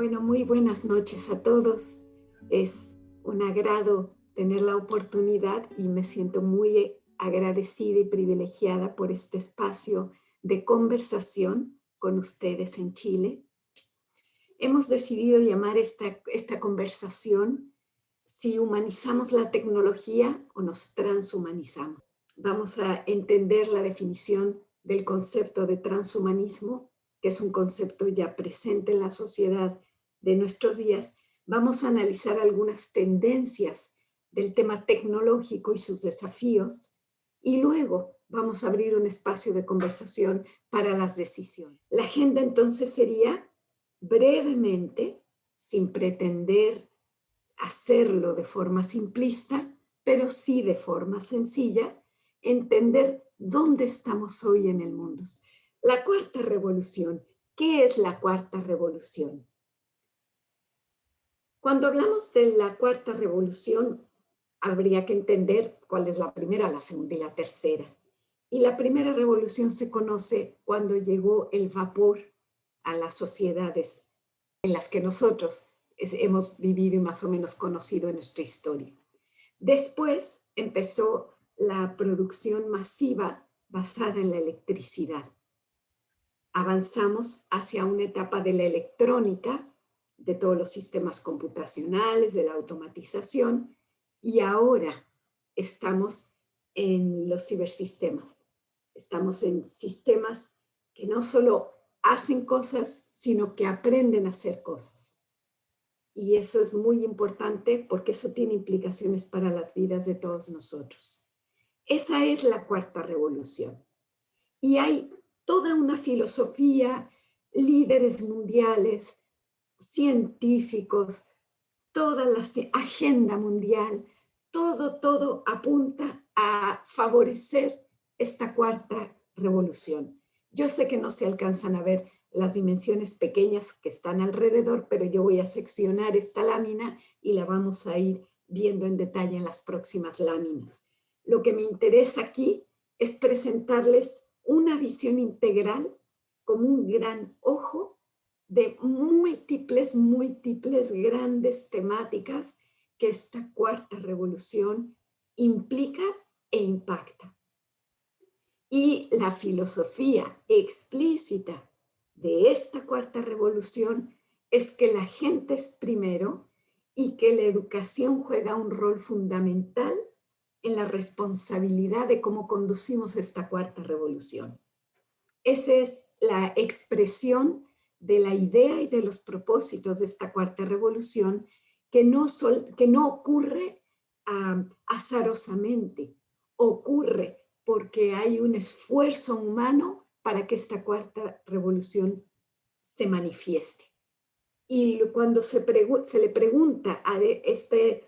Bueno, muy buenas noches a todos. Es un agrado tener la oportunidad y me siento muy agradecida y privilegiada por este espacio de conversación con ustedes en Chile. Hemos decidido llamar esta conversación si humanizamos la tecnología o nos transhumanizamos. Vamos a entender la definición del concepto de transhumanismo, que es un concepto ya presente en la sociedad de nuestros días. Vamos a analizar algunas tendencias del tema tecnológico y sus desafíos, y luego vamos a abrir un espacio de conversación para las decisiones. La agenda entonces sería brevemente, sin pretender hacerlo de forma simplista, pero sí de forma sencilla, entender dónde estamos hoy en el mundo. La cuarta revolución. ¿Qué es la cuarta revolución? Cuando hablamos de la cuarta revolución, habría que entender cuál es la primera, la segunda y la tercera. Y la primera revolución se conoce cuando llegó el vapor a las sociedades en las que nosotros hemos vivido y más o menos conocido en nuestra historia. Después empezó la producción masiva basada en la electricidad. Avanzamos hacia una etapa de la electrónica, de todos los sistemas computacionales, de la automatización, y ahora estamos en los cibersistemas. Estamos en sistemas que no solo hacen cosas, sino que aprenden a hacer cosas. Y eso es muy importante porque eso tiene implicaciones para las vidas de todos nosotros. Esa es la cuarta revolución. Y hay toda una filosofía, líderes mundiales, científicos, toda la agenda mundial, todo apunta a favorecer esta cuarta revolución. Yo sé que no se alcanzan a ver las dimensiones pequeñas que están alrededor, pero yo voy a seccionar esta lámina y la vamos a ir viendo en detalle en las próximas láminas. Lo que me interesa aquí es presentarles una visión integral como un gran ojo de múltiples grandes temáticas que esta cuarta revolución implica e impacta. Y la filosofía explícita de esta cuarta revolución es que la gente es primero y que la educación juega un rol fundamental en la responsabilidad de cómo conducimos esta cuarta revolución. Esa es la expresión de la idea y de los propósitos de esta cuarta revolución que no ocurre azarosamente, ocurre porque hay un esfuerzo humano para que esta cuarta revolución se manifieste. Y cuando se le pregunta a este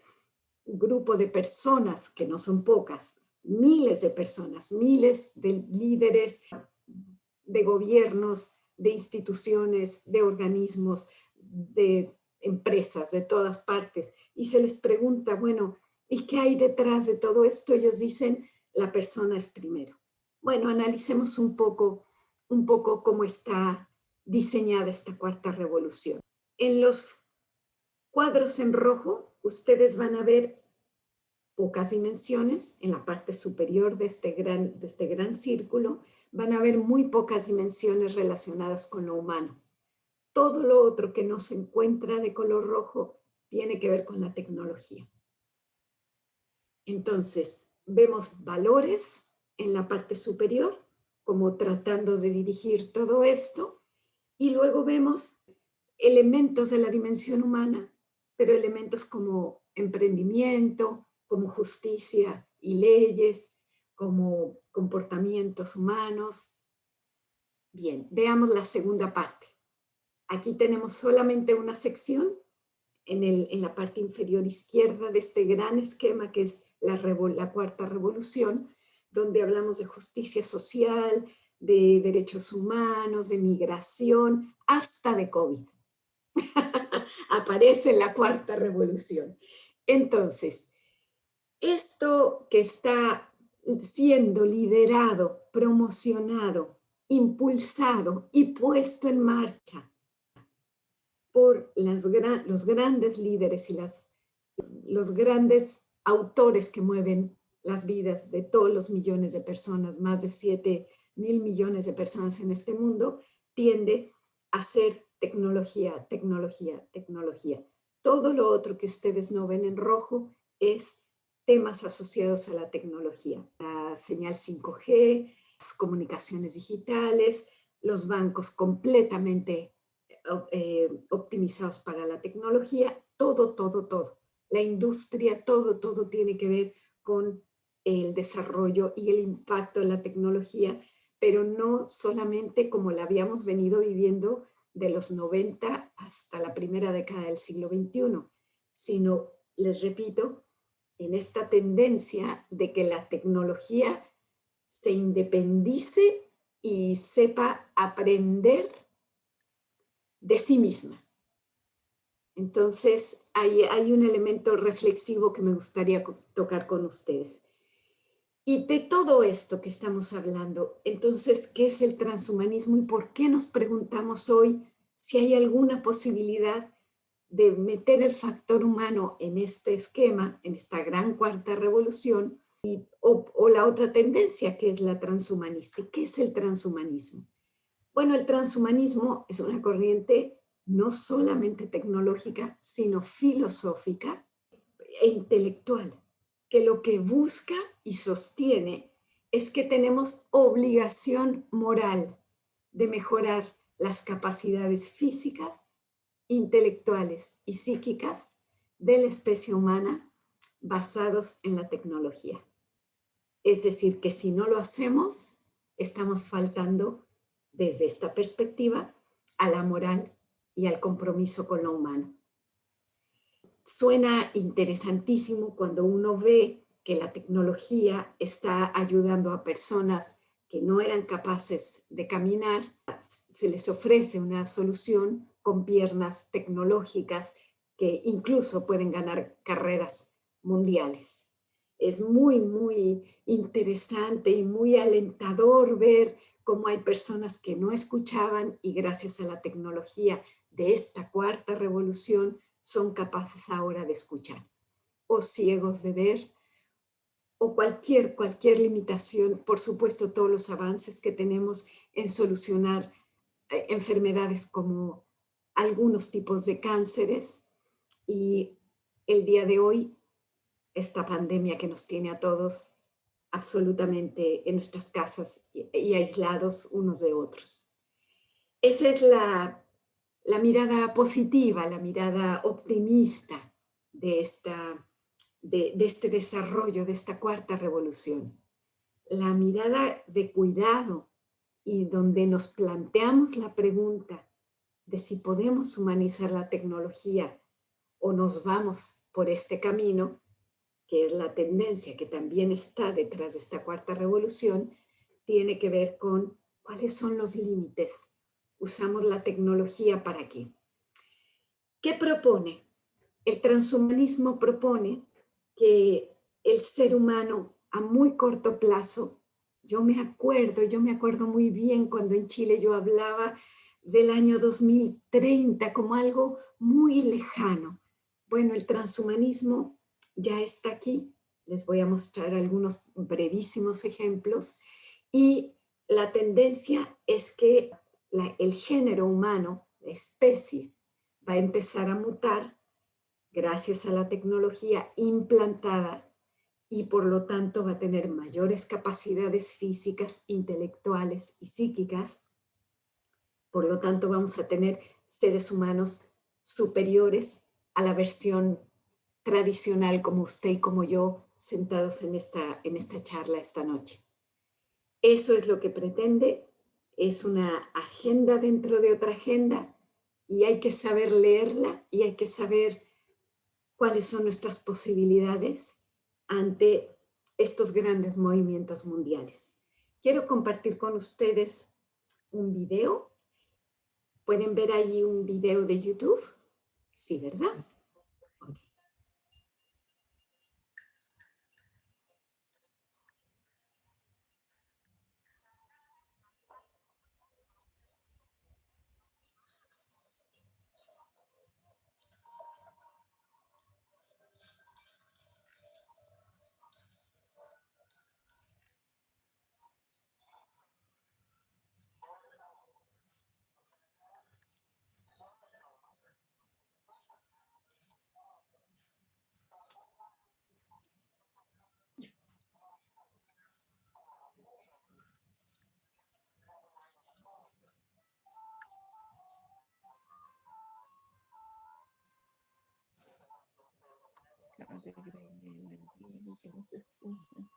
grupo de personas, que no son pocas, miles de personas, miles de líderes de gobiernos, de instituciones, de organismos, de empresas, de todas partes, y se les pregunta, bueno, ¿y qué hay detrás de todo esto? Ellos dicen, la persona es primero. Bueno, analicemos un poco cómo está diseñada esta cuarta revolución. En los cuadros en rojo, ustedes van a ver pocas dimensiones en la parte superior de este gran círculo, van a ver muy pocas dimensiones relacionadas con lo humano. Todo lo otro que no se encuentra de color rojo tiene que ver con la tecnología. Entonces, vemos valores en la parte superior, como tratando de dirigir todo esto, y luego vemos elementos de la dimensión humana, pero elementos como emprendimiento, como justicia y leyes, como comportamientos humanos. Bien, veamos la segunda parte. Aquí tenemos solamente una sección en la parte inferior izquierda de este gran esquema que es la cuarta revolución, donde hablamos de justicia social, de derechos humanos, de migración, hasta de COVID. Aparece en la cuarta revolución. Entonces, esto que está siendo liderado, promocionado, impulsado y puesto en marcha por los grandes líderes y los grandes autores que mueven las vidas de todos los millones de personas, más de 7.000 millones de personas en este mundo, tiende a ser tecnología, tecnología, tecnología. Todo lo otro que ustedes no ven en rojo es temas asociados a la tecnología, la señal 5G, las comunicaciones digitales, los bancos completamente optimizados para la tecnología, todo, todo, todo. La industria, todo, todo tiene que ver con el desarrollo y el impacto de la tecnología, pero no solamente como la habíamos venido viviendo de los 90 hasta la primera década del siglo XXI, sino, les repito, en esta tendencia de que la tecnología se independice y sepa aprender de sí misma. Entonces, hay un elemento reflexivo que me gustaría tocar con ustedes. Y de todo esto que estamos hablando, entonces, ¿qué es el transhumanismo y por qué nos preguntamos hoy si hay alguna posibilidad de meter el factor humano en este esquema, en esta gran cuarta revolución, o la otra tendencia que es la transhumanista? ¿Qué es el transhumanismo? Bueno, el transhumanismo es una corriente no solamente tecnológica, sino filosófica e intelectual, que lo que busca y sostiene es que tenemos obligación moral de mejorar las capacidades físicas, intelectuales y psíquicas de la especie humana basados en la tecnología. Es decir, que si no lo hacemos, estamos faltando desde esta perspectiva a la moral y al compromiso con lo humano. Suena interesantísimo cuando uno ve que la tecnología está ayudando a personas que no eran capaces de caminar, se les ofrece una solución con piernas tecnológicas que incluso pueden ganar carreras mundiales. Es muy, muy interesante y muy alentador ver cómo hay personas que no escuchaban y gracias a la tecnología de esta cuarta revolución son capaces ahora de escuchar, o ciegos de ver, o cualquier limitación. Por supuesto, todos los avances que tenemos en solucionar enfermedades como algunos tipos de cánceres, y el día de hoy, esta pandemia que nos tiene a todos absolutamente en nuestras casas y aislados unos de otros. Esa es la mirada positiva, la mirada optimista de, de este desarrollo, de esta cuarta revolución. La mirada de cuidado y donde nos planteamos la pregunta de si podemos humanizar la tecnología o nos vamos por este camino, que es la tendencia que también está detrás de esta cuarta revolución, tiene que ver con cuáles son los límites. ¿Usamos la tecnología para qué? ¿Qué propone? El transhumanismo propone que el ser humano a muy corto plazo, yo me acuerdo muy bien cuando en Chile yo hablaba del año 2030 como algo muy lejano. Bueno, el transhumanismo ya está aquí. Les voy a mostrar algunos brevísimos ejemplos. Y la tendencia es que el género humano, la especie, va a empezar a mutar gracias a la tecnología implantada y por lo tanto va a tener mayores capacidades físicas, intelectuales y psíquicas. Por lo tanto, vamos a tener seres humanos superiores a la versión tradicional como usted y como yo sentados en esta charla esta noche. Eso es lo que pretende, es una agenda dentro de otra agenda y hay que saber leerla y hay que saber cuáles son nuestras posibilidades ante estos grandes movimientos mundiales. Quiero compartir con ustedes un video. ¿Pueden ver allí un video de YouTube? Sí, ¿verdad? Okay. que no se escucha.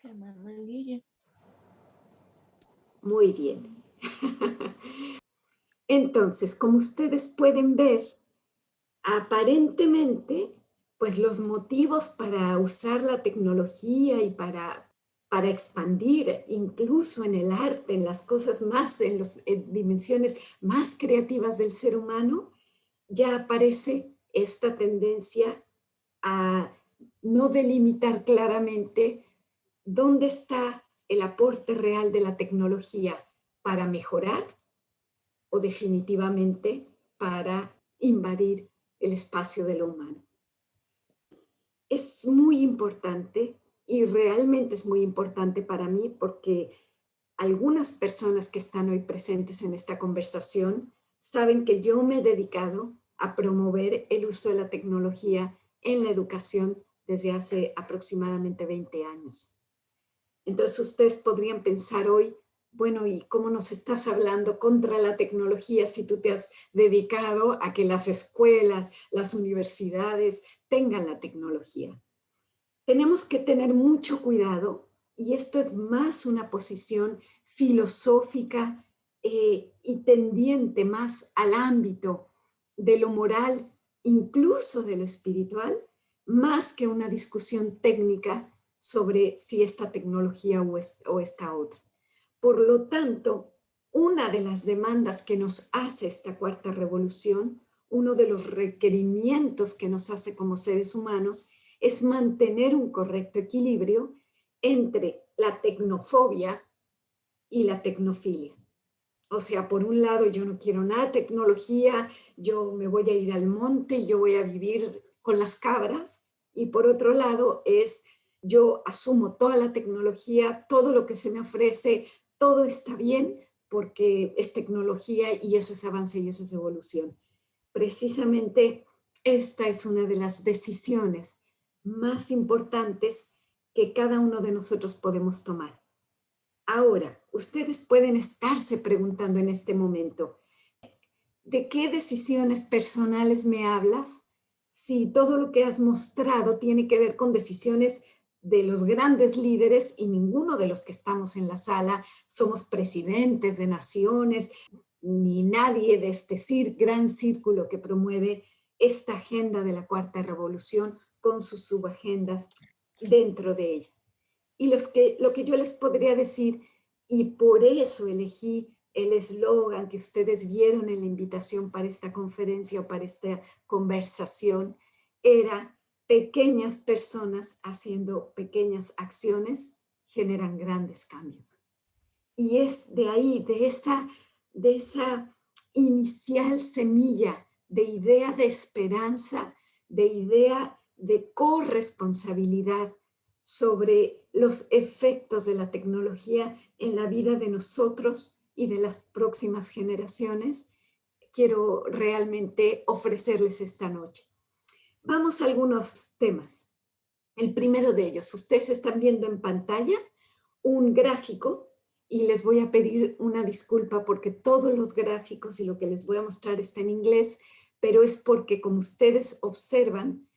Qué maravilla. Muy bien. Entonces, como ustedes pueden ver, aparentemente, pues los motivos para usar la tecnología y para expandir incluso en el arte, en las cosas más, en las dimensiones más creativas del ser humano, ya aparece esta tendencia a no delimitar claramente dónde está el aporte real de la tecnología para mejorar o definitivamente para invadir el espacio de lo humano. Es muy importante y realmente es muy importante para mí porque algunas personas que están hoy presentes en esta conversación saben que yo me he dedicado a promover el uso de la tecnología en la educación desde hace aproximadamente 20 años. Entonces ustedes podrían pensar hoy, bueno, ¿y cómo nos estás hablando contra la tecnología si tú te has dedicado a que las escuelas, las universidades tengan la tecnología? Tenemos que tener mucho cuidado, y esto es más una posición filosófica y tendiente más al ámbito de lo moral, incluso de lo espiritual, más que una discusión técnica sobre si esta tecnología o esta otra. Por lo tanto, una de las demandas que nos hace esta cuarta revolución, uno de los requerimientos que nos hace como seres humanos, es mantener un correcto equilibrio entre la tecnofobia y la tecnofilia. O sea, por un lado, yo no quiero nada de tecnología, yo me voy a ir al monte, yo voy a vivir con las cabras, y por otro lado es, yo asumo toda la tecnología, todo lo que se me ofrece, todo está bien porque es tecnología y eso es avance y eso es evolución. Precisamente esta es una de las decisiones más importantes que cada uno de nosotros podemos tomar. Ahora, ustedes pueden estarse preguntando en este momento, ¿de qué decisiones personales me hablas? Si todo lo que has mostrado tiene que ver con decisiones de los grandes líderes y ninguno de los que estamos en la sala somos presidentes de naciones, ni nadie de este gran círculo que promueve esta agenda de la cuarta revolución con sus subagendas dentro de ella. Y lo que yo les podría decir, y por eso elegí el eslogan que ustedes vieron en la invitación para esta conferencia o para esta conversación, era pequeñas personas haciendo pequeñas acciones generan grandes cambios. Y es de ahí, de esa inicial semilla de idea de esperanza, de idea de corresponsabilidad sobre los efectos de la tecnología en la vida de nosotros y de las próximas generaciones, quiero realmente ofrecerles esta noche. Vamos a algunos temas. El primero de ellos, ustedes están viendo en pantalla un gráfico y les voy a pedir una disculpa porque todos los gráficos y lo que les voy a mostrar está en inglés, pero es porque como ustedes observan,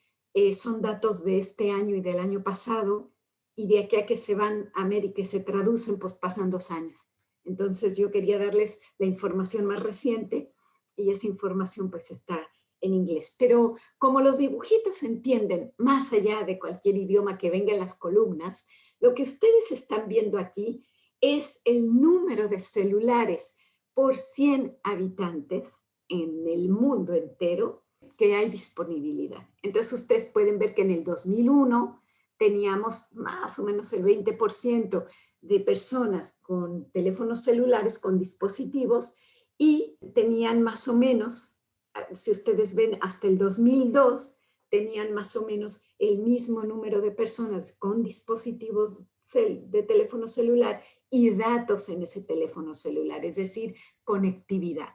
son datos de este año y del año pasado, y de aquí a que se van a América y se traducen, pues pasan 2 años. Entonces yo quería darles la información más reciente y esa información pues está en inglés. Pero como los dibujitos se entienden más allá de cualquier idioma que venga en las columnas, lo que ustedes están viendo aquí es el número de celulares por 100 habitantes en el mundo entero que hay disponibilidad. Entonces ustedes pueden ver que en el 2001 teníamos más o menos el 20% de personas con teléfonos celulares, con dispositivos, y tenían más o menos, si ustedes ven, hasta el 2002 tenían más o menos el mismo número de personas con dispositivos de teléfono celular y datos en ese teléfono celular, es decir, conectividad.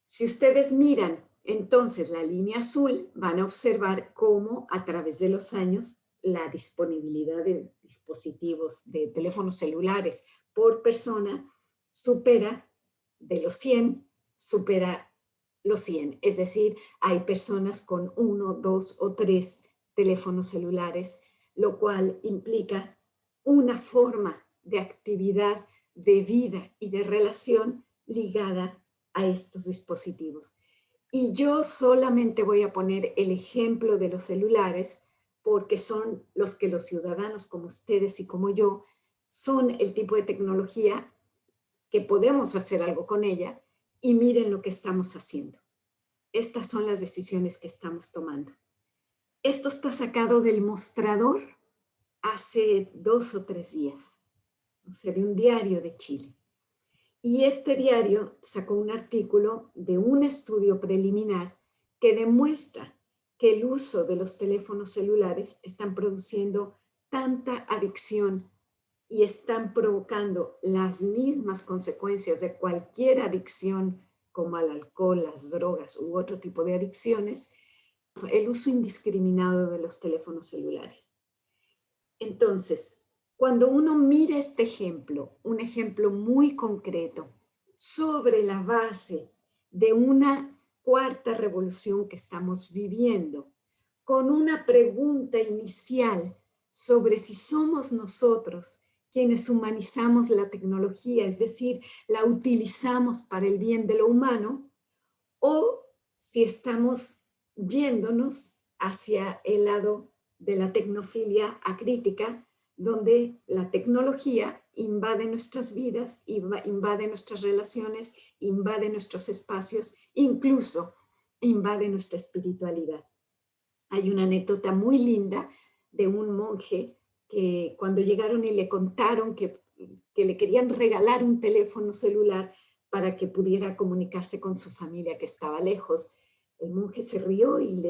Si ustedes miran entonces la línea azul, van a observar cómo a través de los años la disponibilidad de dispositivos, de teléfonos celulares por persona supera de los 100, supera los 100. Es decir, hay personas con 1, 2 o 3 teléfonos celulares, lo cual implica una forma de actividad, de vida y de relación ligada a estos dispositivos. Y yo solamente voy a poner el ejemplo de los celulares porque son los que los ciudadanos como ustedes y como yo son el tipo de tecnología que podemos hacer algo con ella y miren lo que estamos haciendo. Estas son las decisiones que estamos tomando. Esto está sacado del mostrador hace 2 o 3 días, o sea, de un diario de Chile. Y este diario sacó un artículo de un estudio preliminar que demuestra que el uso de los teléfonos celulares están produciendo tanta adicción y están provocando las mismas consecuencias de cualquier adicción como al alcohol, las drogas u otro tipo de adicciones, el uso indiscriminado de los teléfonos celulares. Entonces, cuando uno mira este ejemplo, un ejemplo muy concreto, sobre la base de una cuarta revolución que estamos viviendo, con una pregunta inicial sobre si somos nosotros quienes humanizamos la tecnología, es decir, la utilizamos para el bien de lo humano, o si estamos yéndonos hacia el lado de la tecnofilia acrítica, donde la tecnología invade nuestras vidas, invade nuestras relaciones, invade nuestros espacios, incluso invade nuestra espiritualidad. Hay una anécdota muy linda de un monje que cuando llegaron y le contaron que le querían regalar un teléfono celular para que pudiera comunicarse con su familia que estaba lejos, el monje se rió y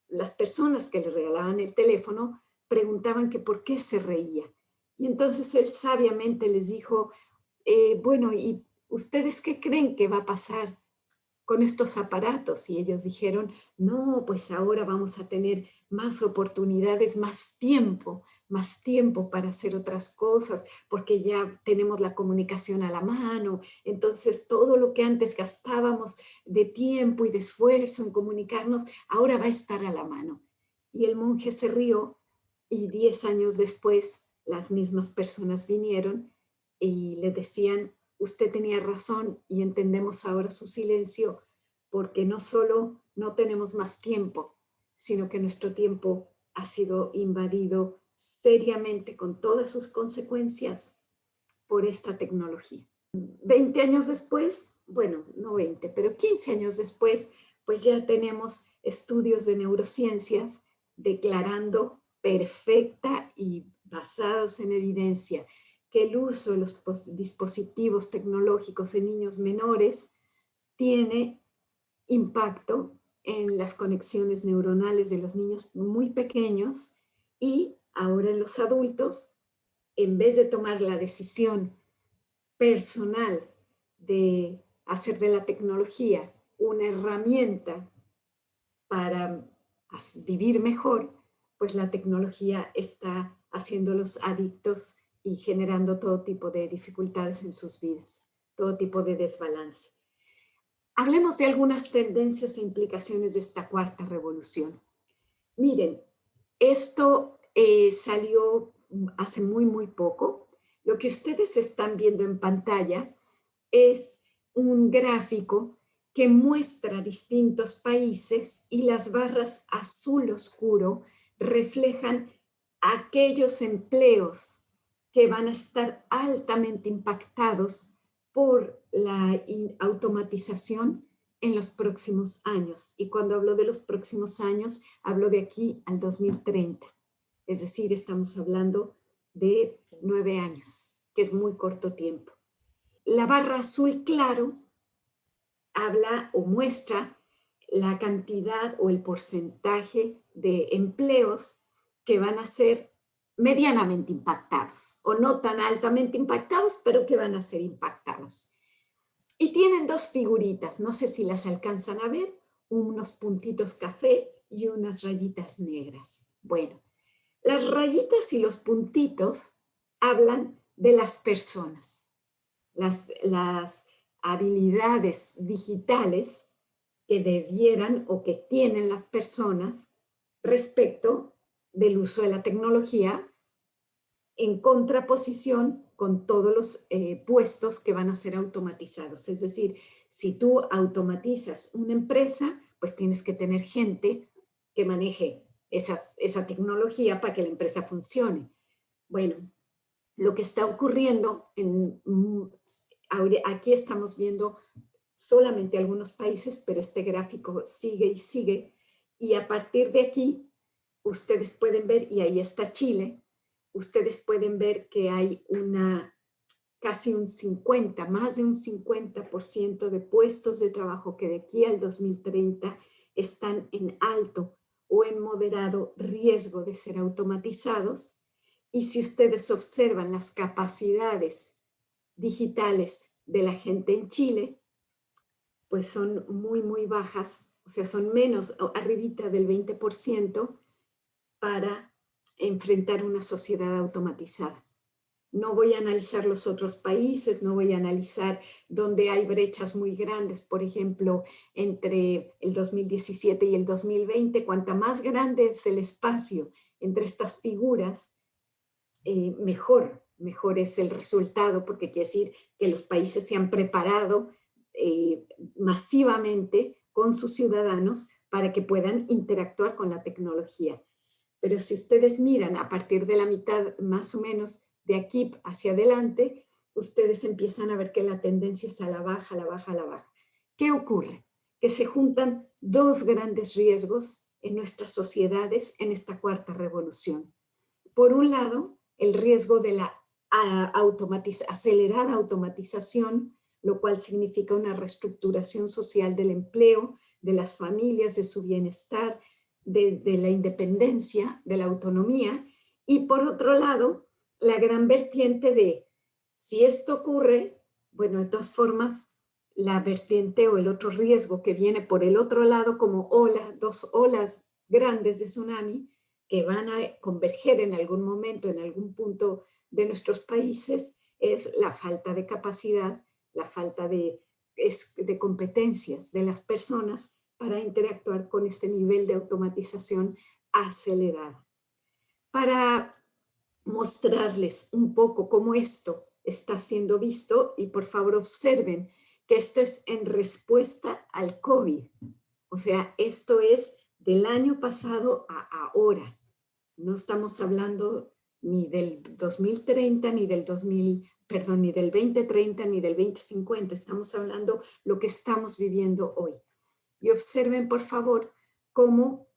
las personas que le regalaban el teléfono preguntaban que por qué se reía. Y entonces él sabiamente les dijo, bueno, ¿y ustedes qué creen que va a pasar con estos aparatos? Y ellos dijeron, no, pues ahora vamos a tener más oportunidades, más tiempo para hacer otras cosas, porque ya tenemos la comunicación a la mano. Entonces, todo lo que antes gastábamos de tiempo y de esfuerzo en comunicarnos, ahora va a estar a la mano. Y el monje se rió y 10 años después las mismas personas vinieron y le decían, usted tenía razón y entendemos ahora su silencio, porque no solo no tenemos más tiempo, sino que nuestro tiempo ha sido invadido seriamente con todas sus consecuencias por esta tecnología. 20 años después, bueno, no 20, pero 15 años después, pues ya tenemos estudios de neurociencias declarando perfecta y basados en evidencia que el uso de los dispositivos tecnológicos en niños menores tiene impacto en las conexiones neuronales de los niños muy pequeños y ahora en los adultos, en vez de tomar la decisión personal de hacer de la tecnología una herramienta para vivir mejor, pues la tecnología está haciéndolos adictos y generando todo tipo de dificultades en sus vidas, todo tipo de desbalance. Hablemos de algunas tendencias e implicaciones de esta cuarta revolución. Miren, esto salió hace muy poco. Lo que ustedes están viendo en pantalla es un gráfico que muestra distintos países y las barras azul oscuro reflejan aquellos empleos que van a estar altamente impactados por la automatización en los próximos años. Y cuando hablo de los próximos años, hablo de aquí al 2030. Es decir, estamos hablando de 9 años, que es muy corto tiempo. La barra azul claro habla o muestra la cantidad o el porcentaje de empleos que van a ser medianamente impactados, o no tan altamente impactados, pero que van a ser impactados. Y tienen dos figuritas, no sé si las alcanzan a ver, unos puntitos café y unas rayitas negras. Bueno, las rayitas y los puntitos hablan de las personas, las habilidades digitales que debieran o que tienen las personas respecto del uso de la tecnología en contraposición con todos los puestos que van a ser automatizados. Es decir, si tú automatizas una empresa, pues tienes que tener gente que maneje esa tecnología para que la empresa funcione. Bueno, lo que está ocurriendo, aquí estamos viendo solamente algunos países, pero este gráfico sigue y sigue, y a partir de aquí, ustedes pueden ver, y ahí está Chile, ustedes pueden ver que hay casi un 50, más de un 50% de puestos de trabajo que de aquí al 2030 están en alto o en moderado riesgo de ser automatizados. Y si ustedes observan las capacidades digitales de la gente en Chile, pues son muy, muy bajas, o sea, son menos, arribita del 20% para enfrentar una sociedad automatizada. No voy a analizar los otros países, no voy a analizar donde hay brechas muy grandes, por ejemplo, entre el 2017 y el 2020, cuanta más grande es el espacio entre estas figuras, mejor es el resultado, porque quiere decir que los países se han preparado masivamente con sus ciudadanos para que puedan interactuar con la tecnología. Pero si ustedes miran a partir de la mitad más o menos de aquí hacia adelante, ustedes empiezan a ver que la tendencia es a la baja, a la baja, a la baja. ¿Qué ocurre? Que se juntan dos grandes riesgos en nuestras sociedades en esta cuarta revolución. Por un lado, el riesgo de la acelerada automatización, lo cual significa una reestructuración social del empleo, de las familias, de su bienestar, de la independencia, de la autonomía, y por otro lado, la gran vertiente de, si esto ocurre, bueno, de todas formas, la vertiente o el otro riesgo que viene por el otro lado como dos olas grandes de tsunami que van a converger en algún momento, en algún punto de nuestros países, es la falta de capacidad, la falta de competencias de las personas para interactuar con este nivel de automatización acelerada. Para mostrarles un poco cómo esto está siendo visto, y por favor observen que esto es en respuesta al COVID. O sea, esto es del año pasado a ahora. No estamos hablando ni del 2030, ni del 2030, ni del 2050. Estamos hablando lo que estamos viviendo hoy. Y observen, por favor, cómo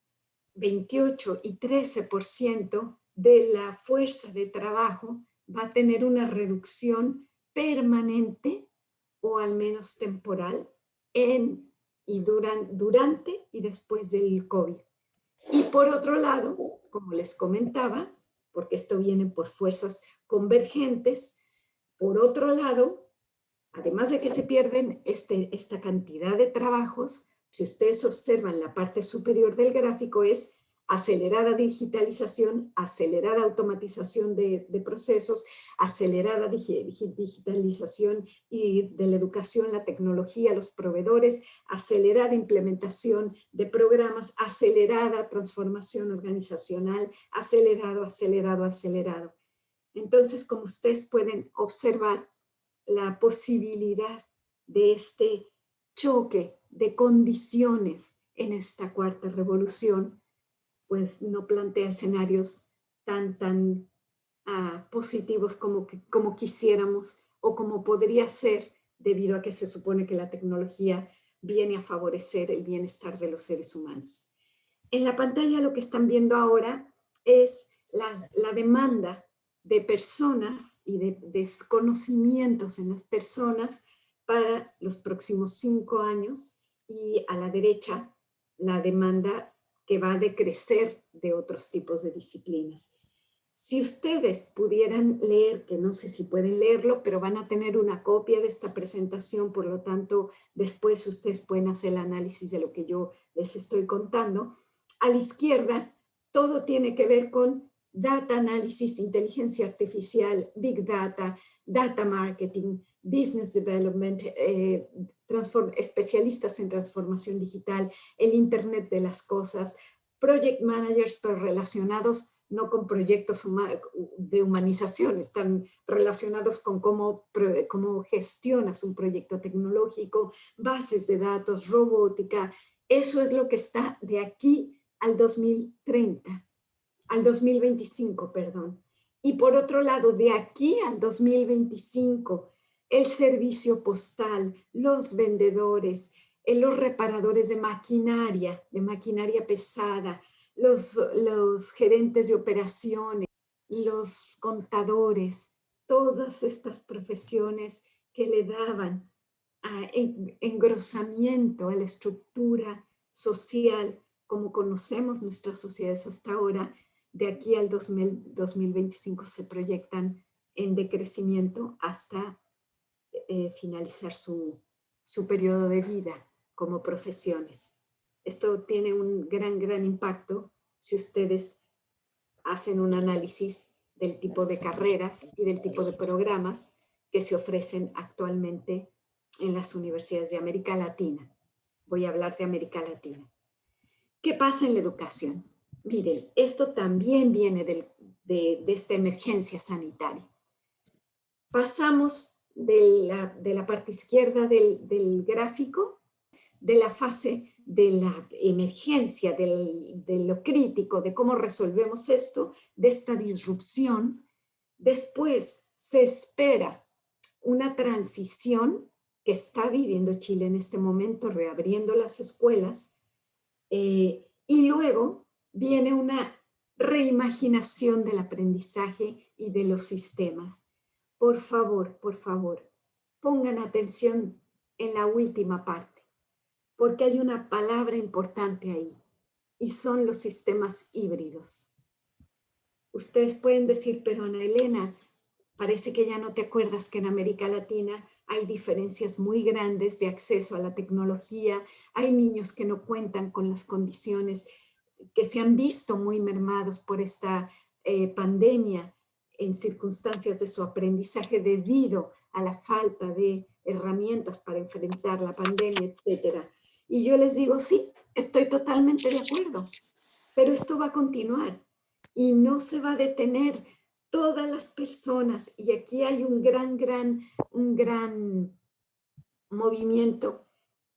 28 y 13% de la fuerza de trabajo va a tener una reducción permanente o al menos temporal durante y después del COVID. Y por otro lado, como les comentaba, porque esto viene por fuerzas convergentes, por otro lado, además de que se pierden esta cantidad de trabajos, si ustedes observan la parte superior del gráfico es acelerada digitalización, acelerada automatización de procesos, acelerada digitalización y de la educación, la tecnología, los proveedores, acelerada implementación de programas, acelerada transformación organizacional, acelerado. Entonces, como ustedes pueden observar, la posibilidad de este choque de condiciones en esta cuarta revolución, pues no plantea escenarios tan positivos como quisiéramos o como podría ser, debido a que se supone que la tecnología viene a favorecer el bienestar de los seres humanos. En la pantalla lo que están viendo ahora es la demanda de personas y de conocimientos en las personas para los próximos 5 años, y a la derecha la demanda que va a decrecer de otros tipos de disciplinas. Si ustedes pudieran leer, que no sé si pueden leerlo, pero van a tener una copia de esta presentación, por lo tanto, después ustedes pueden hacer el análisis de lo que yo les estoy contando. A la izquierda, todo tiene que ver con data análisis, inteligencia artificial, big data, data marketing, business development, especialistas en transformación digital, el Internet de las cosas, project managers, pero relacionados no con proyectos de humanización, están relacionados con cómo gestionas un proyecto tecnológico, bases de datos, robótica. Eso es lo que está de aquí al 2030, al 2025, perdón. Y por otro lado, de aquí al 2025, el servicio postal, los vendedores, los reparadores de maquinaria pesada, los gerentes de operaciones, los contadores, todas estas profesiones que le daban engrosamiento a la estructura social como conocemos nuestras sociedades hasta ahora, de aquí al 2025 se proyectan en decrecimiento hasta finalizar su periodo de vida como profesiones. Esto tiene un gran impacto si ustedes hacen un análisis del tipo de carreras y del tipo de programas que se ofrecen actualmente en las universidades de América Latina. Voy a hablar de América Latina. ¿Qué pasa en la educación? Miren, esto también viene de esta emergencia sanitaria. Pasamos de la parte izquierda del gráfico, de la fase de la emergencia, de lo crítico, de cómo resolvemos esto, de esta disrupción. Después se espera una transición que está viviendo Chile en este momento, reabriendo las escuelas, y luego viene una reimaginación del aprendizaje y de los sistemas. Por favor, pongan atención en la última parte, porque hay una palabra importante ahí, y son los sistemas híbridos. Ustedes pueden decir, pero Ana Elena, parece que ya no te acuerdas que en América Latina hay diferencias muy grandes de acceso a la tecnología, hay niños que no cuentan con las condiciones, que se han visto muy mermados por esta pandemia en circunstancias de su aprendizaje debido a la falta de herramientas para enfrentar la pandemia, etc. Y yo les digo, sí, estoy totalmente de acuerdo, pero esto va a continuar y no se va a detener. Todas las personas, y aquí hay un gran movimiento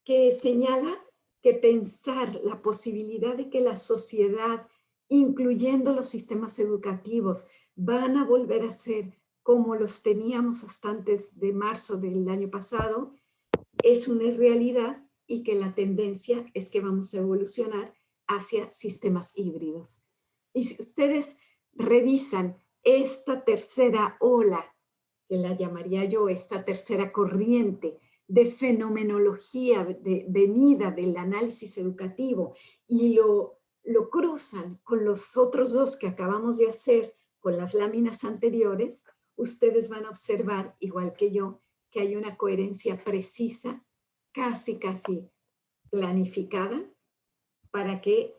que señala que pensar la posibilidad de que la sociedad, incluyendo los sistemas educativos, van a volver a ser como los teníamos hasta antes de marzo del año pasado, es una realidad y que la tendencia es que vamos a evolucionar hacia sistemas híbridos. Y si ustedes revisan esta tercera ola, que la llamaría yo, esta tercera corriente de fenomenología venida del análisis educativo y lo cruzan con los otros dos que acabamos de hacer con las láminas anteriores, ustedes van a observar, igual que yo, que hay una coherencia precisa, casi planificada, para que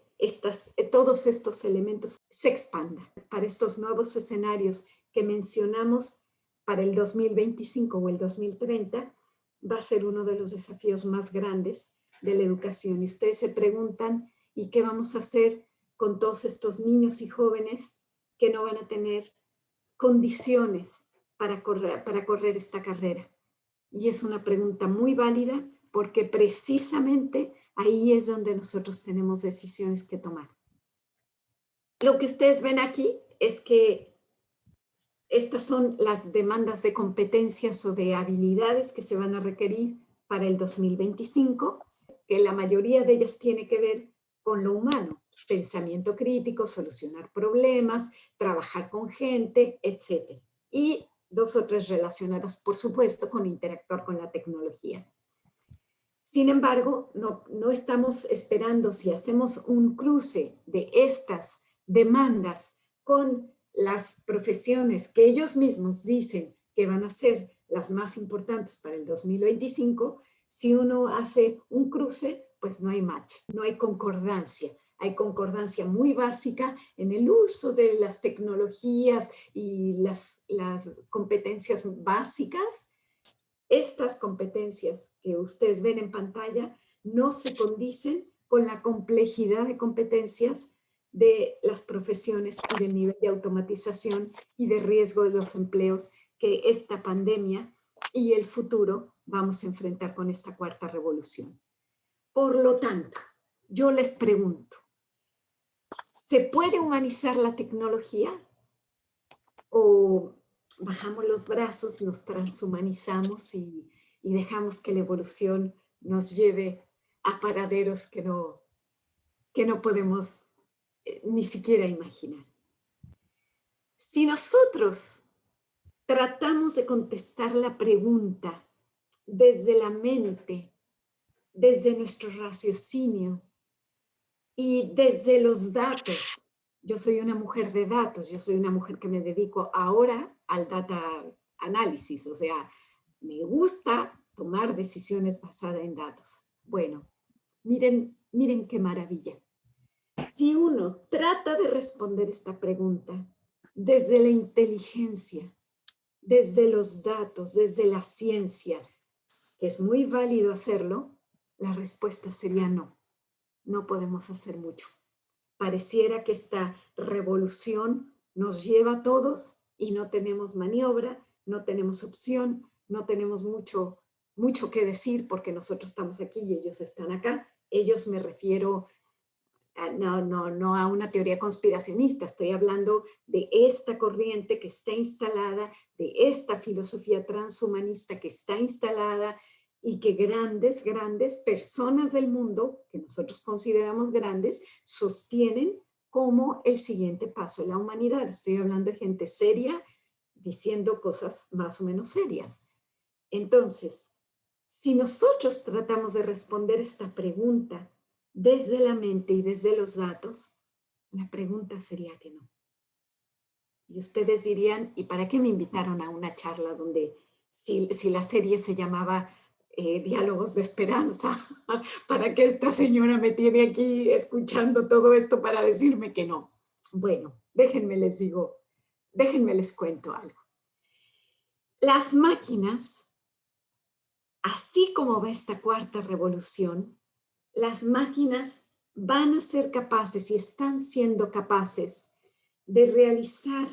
todos estos elementos se expandan para estos nuevos escenarios que mencionamos para el 2025 o el 2030, va a ser uno de los desafíos más grandes de la educación. Y ustedes se preguntan, ¿y qué vamos a hacer con todos estos niños y jóvenes que no van a tener condiciones para correr esta carrera? Y es una pregunta muy válida porque precisamente ahí es donde nosotros tenemos decisiones que tomar. Lo que ustedes ven aquí es que estas son las demandas de competencias o de habilidades que se van a requerir para el 2025, que la mayoría de ellas tiene que ver con lo humano, pensamiento crítico, solucionar problemas, trabajar con gente, etc. Y 2 o 3 relacionadas, por supuesto, con interactuar con la tecnología. Sin embargo, no estamos esperando si hacemos un cruce de estas demandas con las profesiones que ellos mismos dicen que van a ser las más importantes para el 2025, si uno hace un cruce, pues no hay match, no hay concordancia. Hay concordancia muy básica en el uso de las tecnologías y las competencias básicas. Estas competencias que ustedes ven en pantalla no se condicen con la complejidad de competencias de las profesiones y del nivel de automatización y de riesgo de los empleos que esta pandemia y el futuro vamos a enfrentar con esta cuarta revolución. Por lo tanto, yo les pregunto, ¿se puede humanizar la tecnología? ¿O bajamos los brazos, nos transhumanizamos y dejamos que la evolución nos lleve a paraderos que no podemos ni siquiera imaginar? Si nosotros tratamos de contestar la pregunta desde la mente, desde nuestro raciocinio y desde los datos, yo soy una mujer de datos, yo soy una mujer que me dedico ahora al data análisis, o sea, me gusta tomar decisiones basadas en datos. Bueno, miren qué maravilla. Si uno trata de responder esta pregunta desde la inteligencia, desde los datos, desde la ciencia, que es muy válido hacerlo, la respuesta sería no. No podemos hacer mucho. Pareciera que esta revolución nos lleva a todos y no tenemos maniobra, no tenemos opción, no tenemos mucho que decir porque nosotros estamos aquí y ellos están acá. Ellos me refiero no a una teoría conspiracionista, estoy hablando de esta corriente que está instalada, de esta filosofía transhumanista que está instalada y que grandes personas del mundo, que nosotros consideramos grandes, sostienen como el siguiente paso de la humanidad. Estoy hablando de gente seria diciendo cosas más o menos serias. Entonces, si nosotros tratamos de responder esta pregunta desde la mente y desde los datos, la pregunta sería que no. Y ustedes dirían, ¿y para qué me invitaron a una charla donde si la serie se llamaba Diálogos de Esperanza? ¿Para qué esta señora me tiene aquí escuchando todo esto para decirme que no? Bueno, déjenme les cuento algo. Las máquinas, así como va esta cuarta revolución, las máquinas van a ser capaces y están siendo capaces de realizar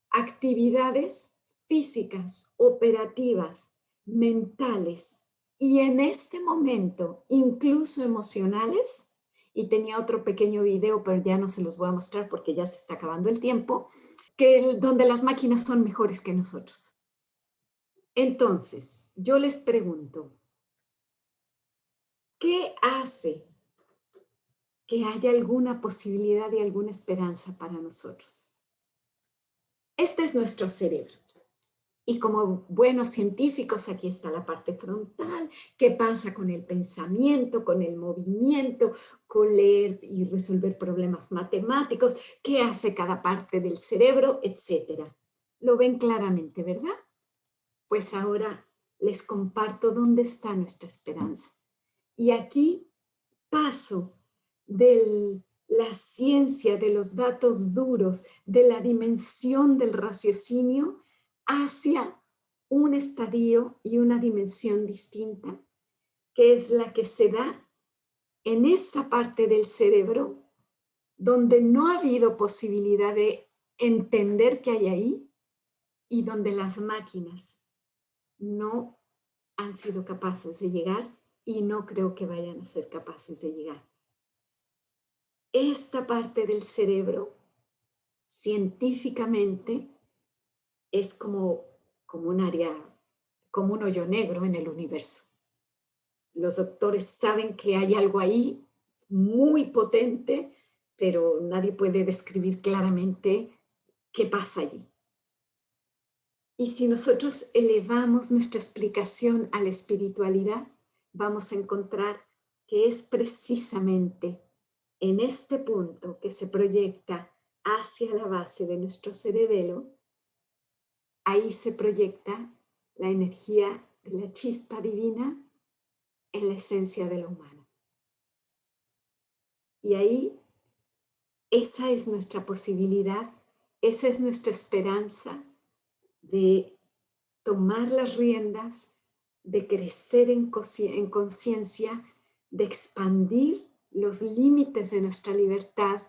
actividades físicas, operativas, mentales y en este momento incluso emocionales. Y tenía otro pequeño video, pero ya no se los voy a mostrar porque ya se está acabando el tiempo, donde las máquinas son mejores que nosotros. Entonces, yo les pregunto, ¿qué hace que haya alguna posibilidad y alguna esperanza para nosotros? Este es nuestro cerebro. Y como buenos científicos, aquí está la parte frontal, qué pasa con el pensamiento, con el movimiento, con leer y resolver problemas matemáticos, qué hace cada parte del cerebro, etc. Lo ven claramente, ¿verdad? Pues ahora les comparto dónde está nuestra esperanza. Y aquí paso de la ciencia, de los datos duros, de la dimensión del raciocinio, hacia un estadio y una dimensión distinta, que es la que se da en esa parte del cerebro donde no ha habido posibilidad de entender qué hay ahí y donde las máquinas no han sido capaces de llegar y no creo que vayan a ser capaces de llegar. Esta parte del cerebro, científicamente, es como un área, como un hoyo negro en el universo. Los doctores saben que hay algo ahí muy potente, pero nadie puede describir claramente qué pasa allí. Y si nosotros elevamos nuestra explicación a la espiritualidad, vamos a encontrar que es precisamente en este punto que se proyecta hacia la base de nuestro cerebelo, ahí se proyecta la energía de la chispa divina en la esencia de lo humano. Y ahí esa es nuestra posibilidad, esa es nuestra esperanza de tomar las riendas, de crecer en conciencia, de expandir los límites de nuestra libertad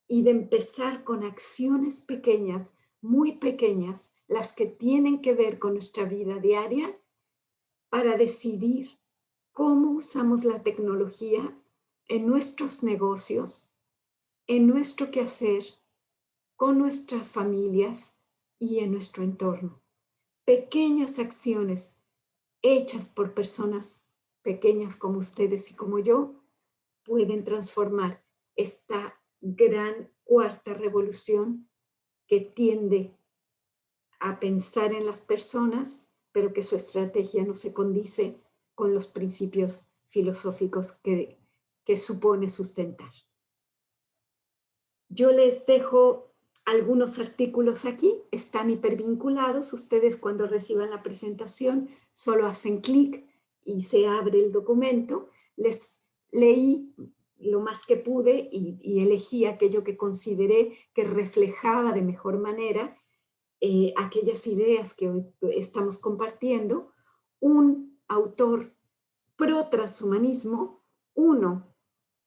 y de empezar con acciones pequeñas, muy pequeñas, las que tienen que ver con nuestra vida diaria, para decidir cómo usamos la tecnología en nuestros negocios, en nuestro quehacer, con nuestras familias y en nuestro entorno. Pequeñas acciones hechas por personas pequeñas como ustedes y como yo pueden transformar esta gran cuarta revolución que tiende a pensar en las personas, pero que su estrategia no se condice con los principios filosóficos que supone sustentar. Yo les dejo algunos artículos aquí, están hipervinculados. Ustedes cuando reciban la presentación solo hacen clic y se abre el documento. Les leí lo más que pude y elegí aquello que consideré que reflejaba de mejor manera aquellas ideas que hoy estamos compartiendo. Un autor pro transhumanismo, uno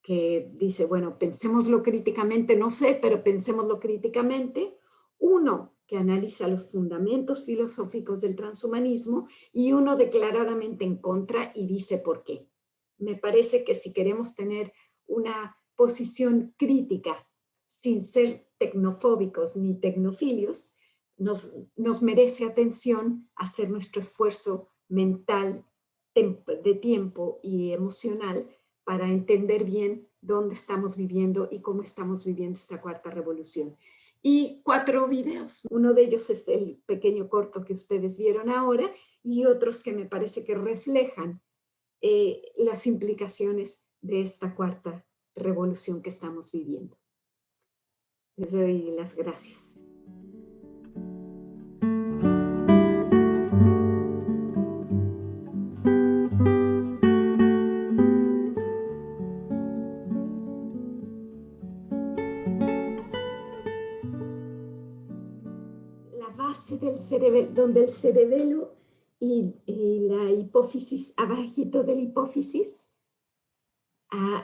que dice, bueno, pensémoslo críticamente, no sé, pero pensémoslo críticamente. Uno que analiza los fundamentos filosóficos del transhumanismo y uno declaradamente en contra y dice por qué. Me parece que si queremos tener una posición crítica sin ser tecnofóbicos ni tecnofilios, nos merece atención hacer nuestro esfuerzo mental, de tiempo y emocional para entender bien dónde estamos viviendo y cómo estamos viviendo esta cuarta revolución. Y 4 videos. Uno de ellos es el pequeño corto que ustedes vieron ahora y otros que me parece que reflejan las implicaciones de esta cuarta revolución que estamos viviendo. Les doy las gracias. La base del cerebelo, donde el cerebelo y la hipófisis, abajito de la hipófisis,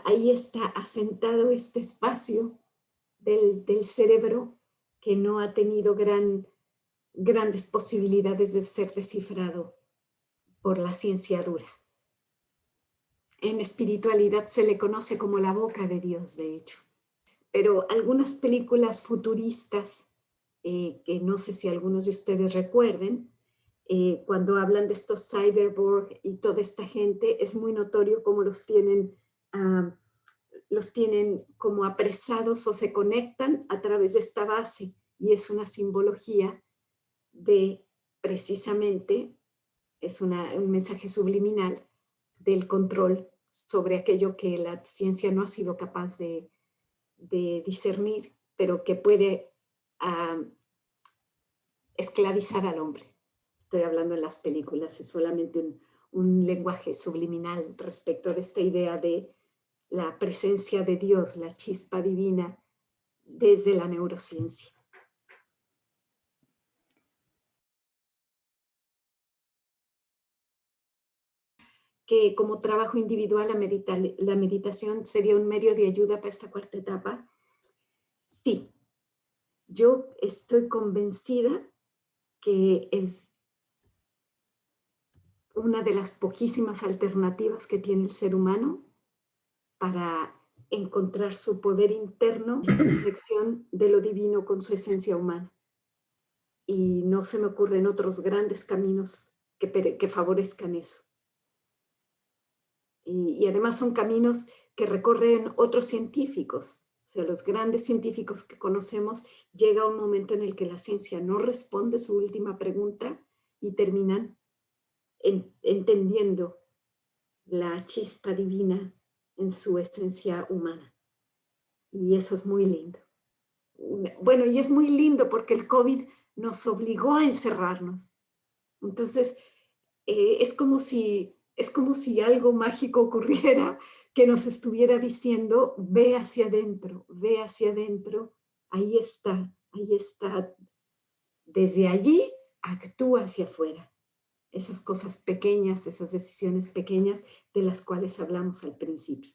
ahí está asentado este espacio del cerebro que no ha tenido grandes posibilidades de ser descifrado por la ciencia dura. En espiritualidad se le conoce como la boca de Dios, de hecho. Pero algunas películas futuristas, que no sé si algunos de ustedes recuerden, cuando hablan de estos cyberborg y toda esta gente, es muy notorio cómo los tienen como apresados o se conectan a través de esta base, y es una simbología de precisamente, es un mensaje subliminal del control sobre aquello que la ciencia no ha sido capaz de discernir, pero que puede esclavizar al hombre. Estoy hablando en las películas, es solamente un lenguaje subliminal respecto de esta idea de la presencia de Dios, la chispa divina, desde la neurociencia. Que como trabajo individual la meditación sería un medio de ayuda para esta cuarta etapa. Sí, yo estoy convencida que es una de las poquísimas alternativas que tiene el ser humano para encontrar su poder interno, esta conexión de lo divino con su esencia humana. Y no se me ocurren otros grandes caminos que favorezcan eso. Y además son caminos que recorren otros científicos. O sea, los grandes científicos que conocemos, llega un momento en el que la ciencia no responde su última pregunta y terminan entendiendo la chispa divina en su esencia humana. Y eso es muy lindo. bueno, y es muy lindo porque el COVID nos obligó a encerrarnos. Entonces, es como si algo mágico ocurriera que nos estuviera diciendo, ve hacia adentro, ahí está. Desde allí actúa hacia afuera. Esas cosas pequeñas, esas decisiones pequeñas de las cuales hablamos al principio.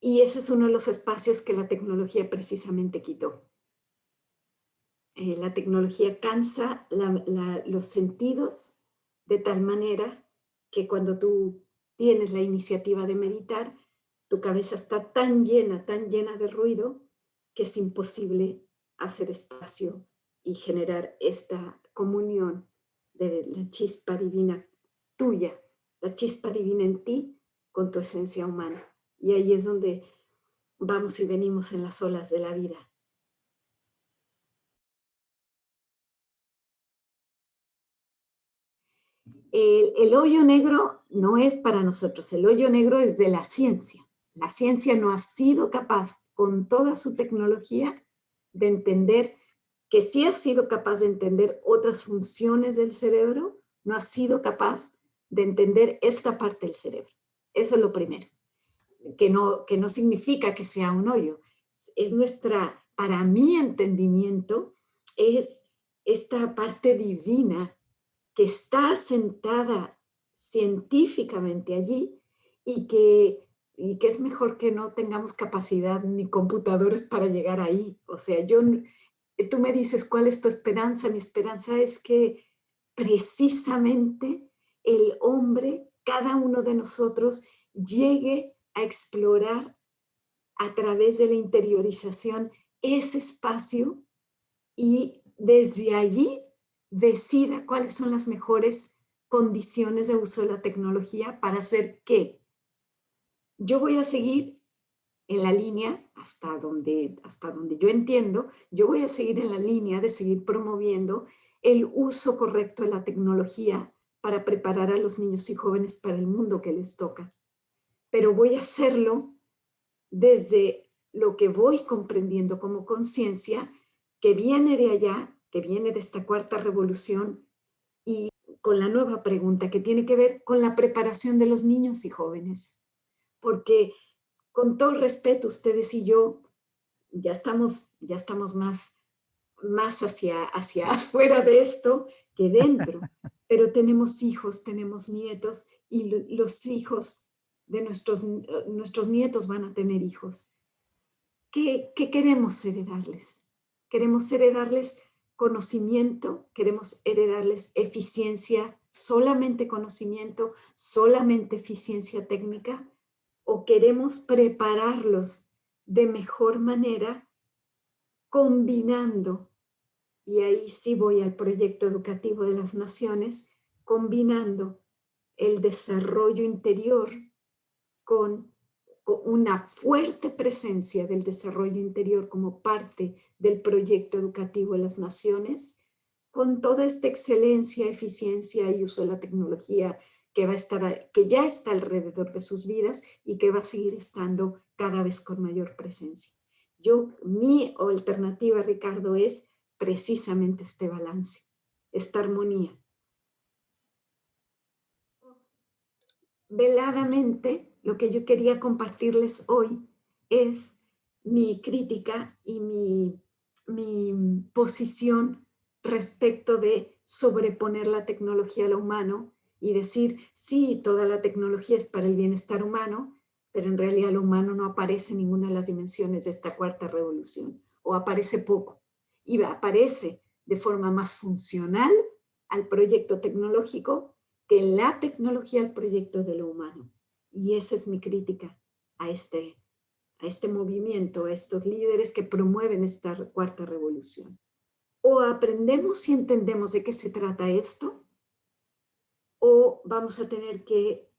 Y ese es uno de los espacios que la tecnología precisamente quitó. La tecnología cansa los sentidos de tal manera que cuando tú tienes la iniciativa de meditar, tu cabeza está tan llena de ruido, que es imposible hacer espacio y generar esta comunión de la chispa divina tuya, la chispa divina en ti con tu esencia humana. Y ahí es donde vamos y venimos en las olas de la vida. El hoyo negro no es para nosotros, el hoyo negro es de la ciencia. La ciencia no ha sido capaz, con toda su tecnología, de entender, que sí ha sido capaz de entender otras funciones del cerebro, no ha sido capaz de entender esta parte del cerebro. Eso es lo primero, que no significa que sea un hoyo. Es para mi entendimiento, es esta parte divina que está sentada científicamente allí y que es mejor que no tengamos capacidad ni computadores para llegar ahí. O sea, tú me dices, ¿cuál es tu esperanza? Mi esperanza es que precisamente el hombre, cada uno de nosotros, llegue a explorar a través de la interiorización ese espacio y desde allí decida cuáles son las mejores condiciones de uso de la tecnología para hacer que yo voy a seguir en la línea hasta donde yo entiendo, yo voy a seguir en la línea de seguir promoviendo el uso correcto de la tecnología para preparar a los niños y jóvenes para el mundo que les toca. Pero voy a hacerlo desde lo que voy comprendiendo como conciencia, que viene de allá, que viene de esta cuarta revolución, y con la nueva pregunta que tiene que ver con la preparación de los niños y jóvenes. Porque con todo respeto, ustedes y yo ya estamos más hacia afuera de esto que dentro, pero tenemos hijos, tenemos nietos, y los hijos de nuestros nietos van a tener hijos. ¿Qué queremos heredarles? Queremos heredarles conocimiento, queremos heredarles eficiencia, solamente conocimiento, solamente eficiencia técnica, o queremos prepararlos de mejor manera combinando, y ahí sí voy al proyecto educativo de las naciones, combinando el desarrollo interior con una fuerte presencia del desarrollo interior como parte del proyecto educativo de las naciones, con toda esta excelencia, eficiencia y uso de la tecnología que ya está alrededor de sus vidas y que va a seguir estando cada vez con mayor presencia. Mi alternativa, Ricardo, es precisamente este balance, esta armonía. Veladamente, lo que yo quería compartirles hoy es mi crítica y mi posición respecto de sobreponer la tecnología a lo humano y decir, sí, toda la tecnología es para el bienestar humano, pero en realidad lo humano no aparece en ninguna de las dimensiones de esta cuarta revolución, o aparece poco, y aparece de forma más funcional al proyecto tecnológico que la tecnología al proyecto de lo humano. Y esa es mi crítica a este movimiento, a estos líderes que promueven esta cuarta revolución. O aprendemos y entendemos de qué se trata esto, o vamos a tener que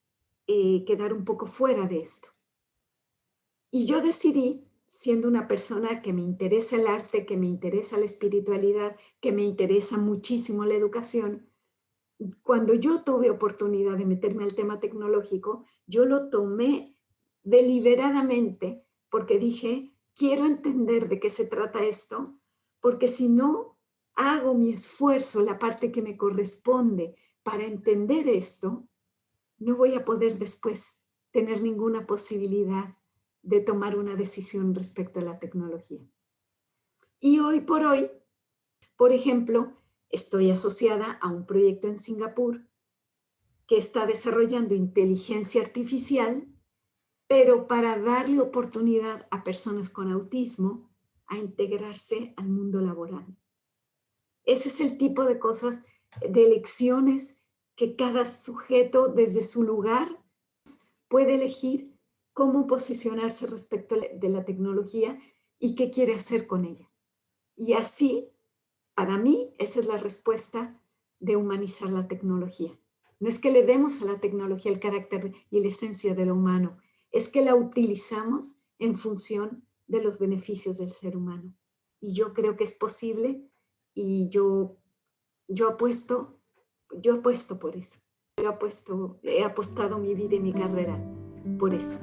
quedar un poco fuera de esto. Y yo decidí, siendo una persona que me interesa el arte, que me interesa la espiritualidad, que me interesa muchísimo la educación, cuando yo tuve oportunidad de meterme al tema tecnológico, yo lo tomé deliberadamente porque dije, quiero entender de qué se trata esto, porque si no hago mi esfuerzo, la parte que me corresponde para entender esto, no voy a poder después tener ninguna posibilidad de tomar una decisión respecto a la tecnología. Y hoy por hoy, por ejemplo, estoy asociada a un proyecto en Singapur que está desarrollando inteligencia artificial, pero para darle oportunidad a personas con autismo a integrarse al mundo laboral. Ese es el tipo de cosas, de elecciones que cada sujeto desde su lugar puede elegir cómo posicionarse respecto de la tecnología y qué quiere hacer con ella. Y así, para mí, esa es la respuesta de humanizar la tecnología. No es que le demos a la tecnología el carácter y la esencia de lo humano, es que la utilizamos en función de los beneficios del ser humano. Y yo creo que es posible y yo apuesto por eso. He apostado mi vida y mi carrera por eso.